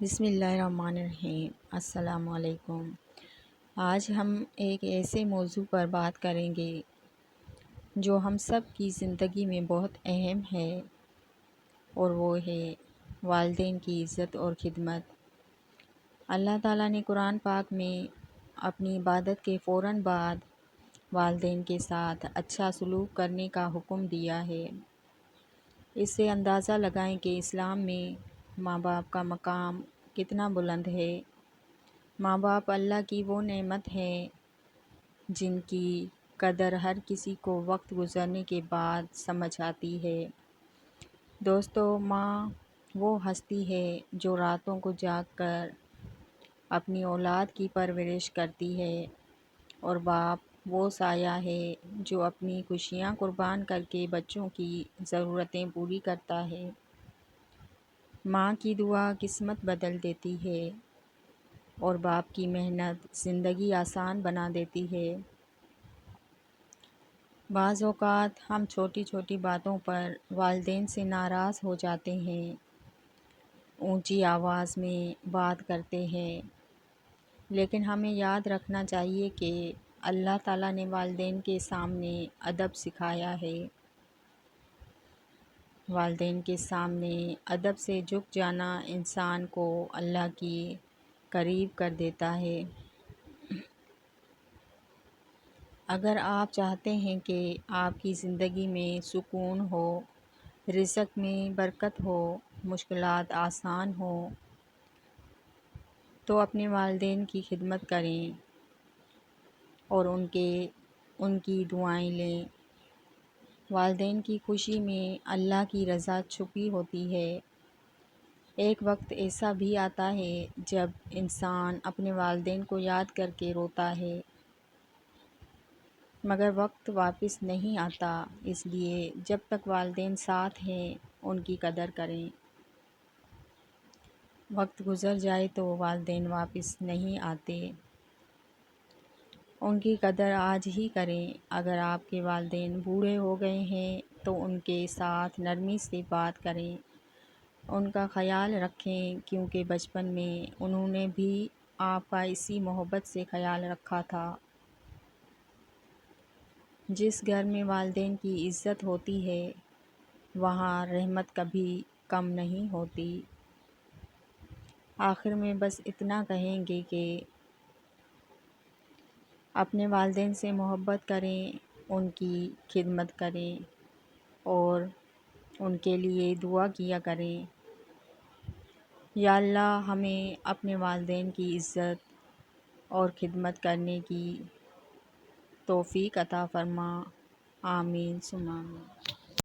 بسم اللہ الرحمن الرحیم۔ السلام علیکم۔ آج ہم ایک ایسے موضوع پر بات کریں گے جو ہم سب کی زندگی میں بہت اہم ہے، اور وہ ہے والدین کی عزت اور خدمت۔ اللہ تعالیٰ نے قرآن پاک میں اپنی عبادت کے فوراً بعد والدین کے ساتھ اچھا سلوک کرنے کا حکم دیا ہے۔ اس سے اندازہ لگائیں کہ اسلام میں ماں باپ کا مقام کتنا بلند ہے۔ ماں باپ اللہ کی وہ نعمت ہے جن کی قدر ہر کسی کو وقت گزرنے کے بعد سمجھ آتی ہے۔ دوستو، ماں وہ ہستی ہے جو راتوں کو جاگ کر اپنی اولاد کی پرورش کرتی ہے، اور باپ وہ سایہ ہے جو اپنی خوشیاں قربان کر کے بچوں کی ضرورتیں پوری کرتا ہے۔ ماں کی دعا قسمت بدل دیتی ہے، اور باپ کی محنت زندگی آسان بنا دیتی ہے۔ بعض اوقات ہم چھوٹی چھوٹی باتوں پر والدین سے ناراض ہو جاتے ہیں، اونچی آواز میں بات کرتے ہیں، لیکن ہمیں یاد رکھنا چاہیے کہ اللہ تعالیٰ نے والدین کے سامنے ادب سکھایا ہے۔ والدین کے سامنے ادب سے جھک جانا انسان کو اللہ کی قریب کر دیتا ہے۔ اگر آپ چاہتے ہیں کہ آپ کی زندگی میں سکون ہو، رزق میں برکت ہو، مشکلات آسان ہوں، تو اپنے والدین کی خدمت کریں اور ان کی دعائیں لیں۔ والدین کی خوشی میں اللہ کی رضا چھپی ہوتی ہے۔ ایک وقت ایسا بھی آتا ہے جب انسان اپنے والدین کو یاد کر کے روتا ہے، مگر وقت واپس نہیں آتا، اس لیے جب تک والدین ساتھ ہیں ان کی قدر کریں۔ وقت گزر جائے تو والدین واپس نہیں آتے، ان کی قدر آج ہی کریں۔ اگر آپ کے والدین بوڑھے ہو گئے ہیں تو ان کے ساتھ نرمی سے بات کریں، ان کا خیال رکھیں، کیونکہ بچپن میں انہوں نے بھی آپ کا اسی محبت سے خیال رکھا تھا۔ جس گھر میں والدین کی عزت ہوتی ہے وہاں رحمت کبھی کم نہیں ہوتی۔ آخر میں بس اتنا کہیں گے کہ اپنے والدین سے محبت کریں، ان کی خدمت کریں اور ان کے لیے دعا کیا کریں۔ یا اللہ ہمیں اپنے والدین کی عزت اور خدمت کرنے کی توفیق عطا فرما۔ آمین ثم آمین۔